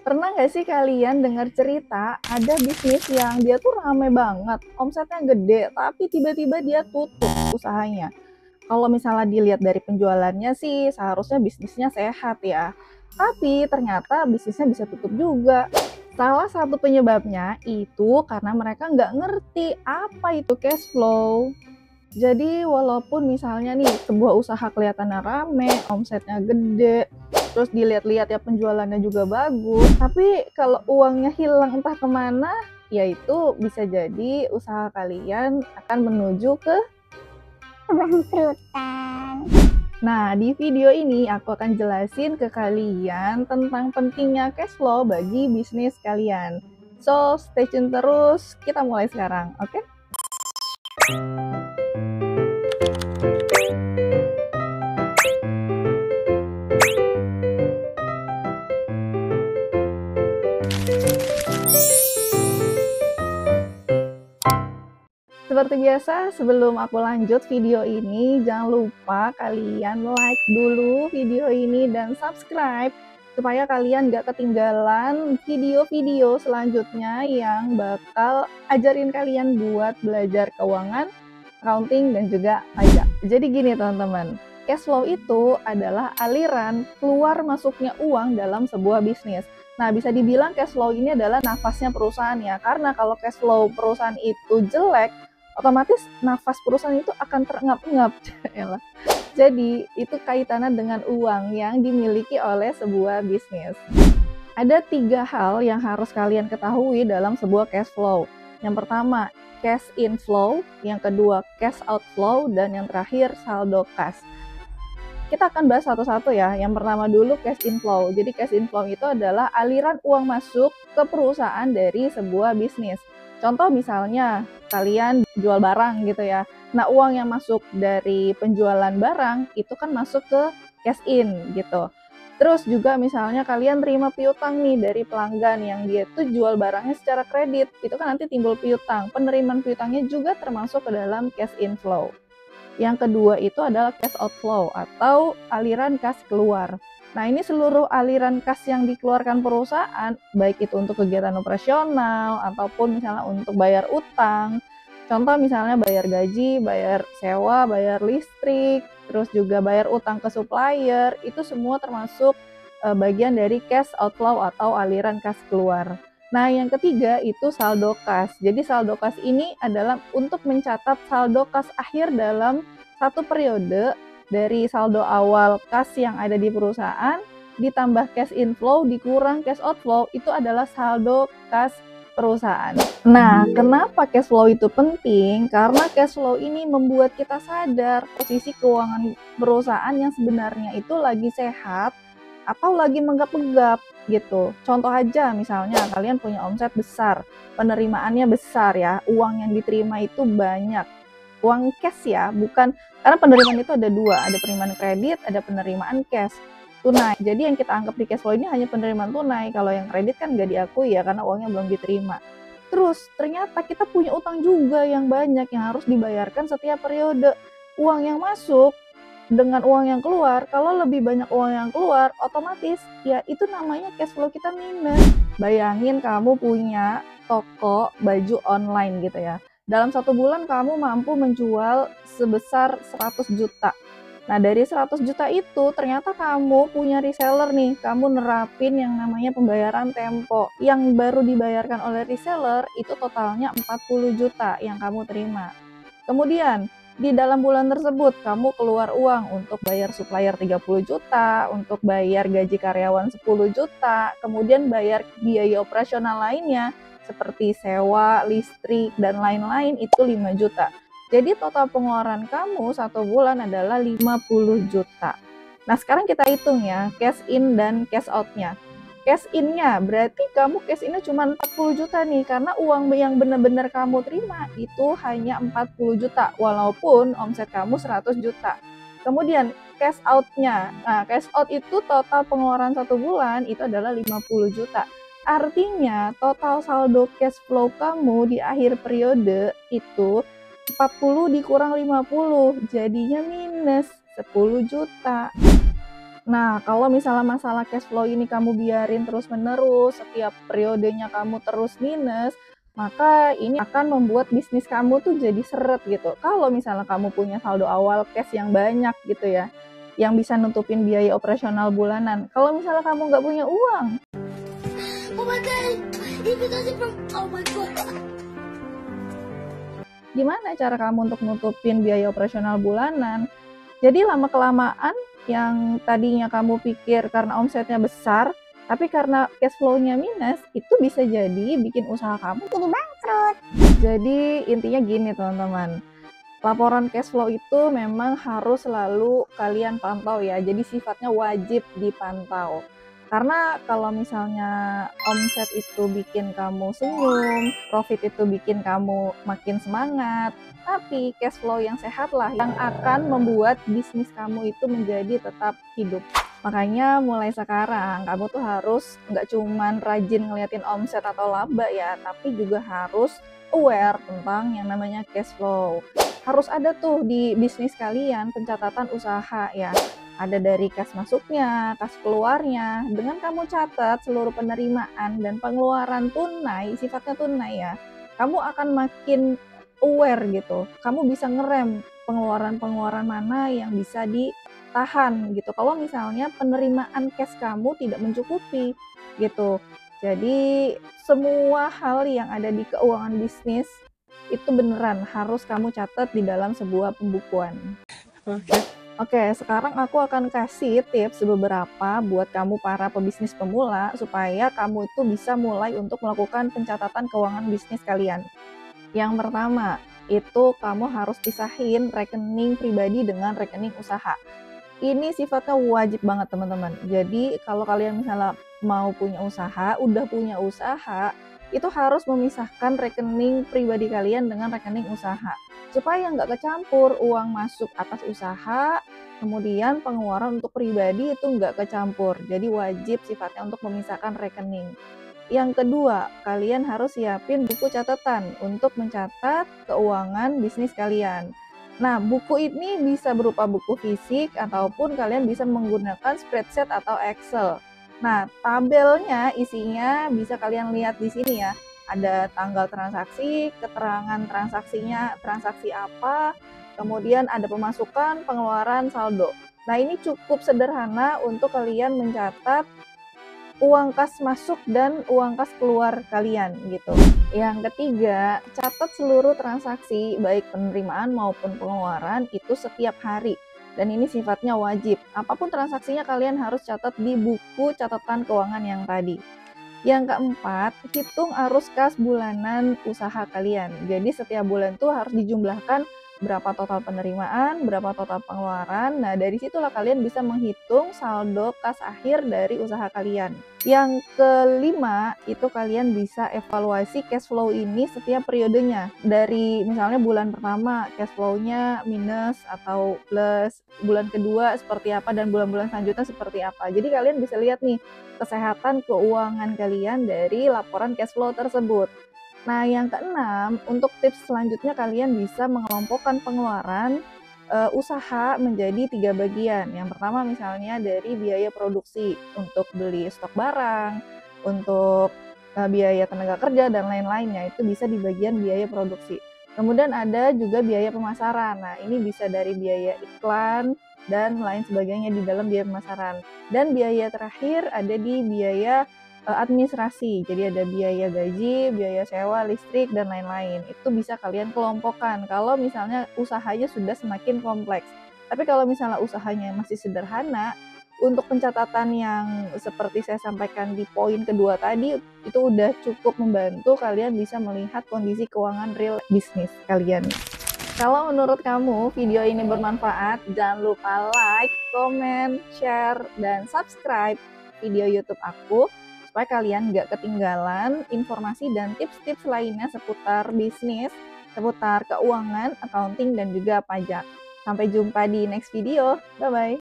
Pernah nggak sih kalian dengar cerita ada bisnis yang dia tuh rame banget, omsetnya gede, tapi tiba-tiba dia tutup usahanya. Kalau misalnya dilihat dari penjualannya sih seharusnya bisnisnya sehat ya. Tapi ternyata bisnisnya bisa tutup juga. Salah satu penyebabnya itu karena mereka nggak ngerti apa itu cash flow. Jadi walaupun misalnya nih sebuah usaha kelihatannya rame, omsetnya gede, terus dilihat-lihat ya penjualannya juga bagus, tapi kalau uangnya hilang entah kemana, ya itu bisa jadi usaha kalian akan menuju ke bangkrutan. Nah, di video ini aku akan jelasin ke kalian tentang pentingnya cash flow bagi bisnis kalian. So, stay tune terus, kita mulai sekarang, oke? Seperti biasa, sebelum aku lanjut video ini, jangan lupa kalian like dulu video ini dan subscribe supaya kalian gak ketinggalan video-video selanjutnya yang bakal ajarin kalian buat belajar keuangan, accounting, dan juga pajak. Jadi gini teman-teman, cash flow itu adalah aliran keluar masuknya uang dalam sebuah bisnis. Nah, bisa dibilang cash flow ini adalah nafasnya perusahaan ya, karena kalau cash flow perusahaan itu jelek, otomatis nafas perusahaan itu akan terengap-engap. Jadi itu kaitannya dengan uang yang dimiliki oleh sebuah bisnis. Ada 3 hal yang harus kalian ketahui dalam sebuah cash flow. Yang pertama, cash inflow, yang kedua cash outflow, dan yang terakhir saldo kas. Kita akan bahas satu-satu ya. Yang pertama dulu cash inflow. Jadi cash inflow itu adalah aliran uang masuk ke perusahaan dari sebuah bisnis. Contoh misalnya kalian jual barang gitu ya. Nah, uang yang masuk dari penjualan barang itu kan masuk ke cash in gitu. Terus juga misalnya kalian terima piutang nih dari pelanggan yang dia tuh jual barangnya secara kredit. Itu kan nanti timbul piutang. Penerimaan piutangnya juga termasuk ke dalam cash inflow. Yang kedua itu adalah cash outflow atau aliran kas keluar. Nah, ini seluruh aliran kas yang dikeluarkan perusahaan, baik itu untuk kegiatan operasional ataupun misalnya untuk bayar utang. Contoh misalnya bayar gaji, bayar sewa, bayar listrik, terus juga bayar utang ke supplier, itu semua termasuk bagian dari cash outflow atau aliran kas keluar. Nah, yang ketiga itu saldo kas. Jadi saldo kas ini adalah untuk mencatat saldo kas akhir dalam satu periode dari saldo awal kas yang ada di perusahaan ditambah cash inflow dikurang cash outflow, itu adalah saldo kas perusahaan. Nah, kenapa cash flow itu penting? Karena cash flow ini membuat kita sadar posisi keuangan perusahaan yang sebenarnya itu lagi sehat atau lagi menggap-menggap gitu. Contoh aja misalnya kalian punya omset besar, penerimaannya besar ya, uang yang diterima itu banyak. Uang cash ya, bukan, karena penerimaan itu ada dua, ada penerimaan kredit, ada penerimaan cash tunai. Jadi yang kita anggap di cash flow ini hanya penerimaan tunai. Kalau yang kredit kan nggak diakui ya karena uangnya belum diterima. Terus ternyata kita punya utang juga yang banyak yang harus dibayarkan setiap periode. Uang yang masuk dengan uang yang keluar, kalau lebih banyak uang yang keluar, otomatis ya itu namanya cash flow kita minus. Bayangin kamu punya toko baju online gitu ya. Dalam 1 bulan kamu mampu menjual sebesar 100 juta. Nah, dari 100 juta itu ternyata kamu punya reseller nih, kamu nerapin yang namanya pembayaran tempo. Yang baru dibayarkan oleh reseller itu totalnya 40 juta yang kamu terima. Kemudian, di dalam bulan tersebut kamu keluar uang untuk bayar supplier 30 juta, untuk bayar gaji karyawan 10 juta, kemudian bayar biaya operasional lainnya seperti sewa, listrik, dan lain-lain itu 5 juta. Jadi total pengeluaran kamu 1 bulan adalah 50 juta. Nah, sekarang kita hitung ya, cash in dan cash out-nya. Cash in-nya berarti kamu cash in-nya cuma 40 juta nih, karena uang yang benar-benar kamu terima itu hanya 40 juta, walaupun omset kamu 100 juta. Kemudian cash out-nya, nah cash out itu total pengeluaran 1 bulan itu adalah 50 juta. Artinya total saldo cash flow kamu di akhir periode itu 40 dikurang 50, jadinya minus 10 juta. Nah, kalau misalnya masalah cash flow ini kamu biarin terus-menerus, setiap periodenya kamu terus minus, maka ini akan membuat bisnis kamu tuh jadi seret gitu. Kalau misalnya kamu punya saldo awal cash yang banyak gitu ya, yang bisa nutupin biaya operasional bulanan. Kalau misalnya kamu nggak punya uang, Oh my god, invitation from, oh my god. gimana cara kamu untuk nutupin biaya operasional bulanan? Jadi lama-kelamaan yang tadinya kamu pikir karena omsetnya besar, tapi karena cash flow-nya minus, itu bisa jadi bikin usaha kamu jadi bangkrut. Jadi intinya gini teman-teman, laporan cash flow itu memang harus selalu kalian pantau ya, jadi sifatnya wajib dipantau. Karena kalau misalnya omset itu bikin kamu senyum, profit itu bikin kamu makin semangat, tapi cash flow yang sehat lah yang akan membuat bisnis kamu itu menjadi tetap hidup. Makanya mulai sekarang kamu tuh harus nggak cuman rajin ngeliatin omset atau laba ya, tapi juga harus aware tentang yang namanya cash flow. Harus ada tuh di bisnis kalian pencatatan usaha ya. Ada dari kas masuknya, kas keluarnya. Dengan kamu catat seluruh penerimaan dan pengeluaran tunai, sifatnya tunai ya, kamu akan makin aware gitu. Kamu bisa ngerem pengeluaran-pengeluaran mana yang bisa ditahan gitu. Kalau misalnya penerimaan cash kamu tidak mencukupi gitu. Jadi semua hal yang ada di keuangan bisnis itu beneran harus kamu catat di dalam sebuah pembukuan. Oke, sekarang aku akan kasih tips beberapa buat kamu para pebisnis pemula supaya kamu itu bisa mulai untuk melakukan pencatatan keuangan bisnis kalian. Yang pertama, itu kamu harus pisahin rekening pribadi dengan rekening usaha. Ini sifatnya wajib banget teman-teman. Jadi kalau kalian misalnya mau punya usaha, udah punya usaha, itu harus memisahkan rekening pribadi kalian dengan rekening usaha. Supaya nggak kecampur uang masuk atas usaha, kemudian pengeluaran untuk pribadi itu nggak kecampur. Jadi wajib sifatnya untuk memisahkan rekening. Yang kedua, kalian harus siapin buku catatan untuk mencatat keuangan bisnis kalian. Nah, buku ini bisa berupa buku fisik ataupun kalian bisa menggunakan spreadsheet atau Excel. Nah, tabelnya isinya bisa kalian lihat di sini ya. Ada tanggal transaksi, keterangan transaksinya, transaksi apa, kemudian ada pemasukan, pengeluaran, saldo. Nah, ini cukup sederhana untuk kalian mencatat uang kas masuk dan uang kas keluar kalian gitu. Yang ketiga, catat seluruh transaksi baik penerimaan maupun pengeluaran itu setiap hari. Dan ini sifatnya wajib. Apapun transaksinya kalian harus catat di buku catatan keuangan yang tadi. Yang keempat, hitung arus kas bulanan usaha kalian. Jadi setiap bulan tuh harus dijumlahkan berapa total penerimaan, berapa total pengeluaran. Nah, dari situlah kalian bisa menghitung saldo kas akhir dari usaha kalian. Yang kelima, itu kalian bisa evaluasi cash flow ini setiap periodenya. Dari misalnya bulan pertama cash flow-nya minus atau plus, bulan kedua seperti apa, dan bulan-bulan selanjutnya seperti apa. Jadi kalian bisa lihat nih kesehatan keuangan kalian dari laporan cash flow tersebut. Nah, yang keenam, untuk tips selanjutnya kalian bisa mengelompokkan pengeluaran usaha menjadi 3 bagian. Yang pertama misalnya dari biaya produksi untuk beli stok barang, untuk biaya tenaga kerja dan lain-lainnya, itu bisa di bagian biaya produksi. Kemudian ada juga biaya pemasaran. Nah, ini bisa dari biaya iklan dan lain sebagainya di dalam biaya pemasaran. Dan biaya terakhir ada di biaya administrasi. Jadi ada biaya gaji, biaya sewa, listrik, dan lain-lain. Itu bisa kalian kelompokkan kalau misalnya usahanya sudah semakin kompleks. Tapi kalau misalnya usahanya masih sederhana, untuk pencatatan yang seperti saya sampaikan di poin kedua tadi, itu udah cukup membantu kalian bisa melihat kondisi keuangan real bisnis kalian. Kalau menurut kamu video ini bermanfaat, jangan lupa like, comment, share, dan subscribe video YouTube aku supaya kalian nggak ketinggalan informasi dan tips-tips lainnya seputar bisnis, seputar keuangan, accounting, dan juga pajak. Sampai jumpa di next video. Bye-bye.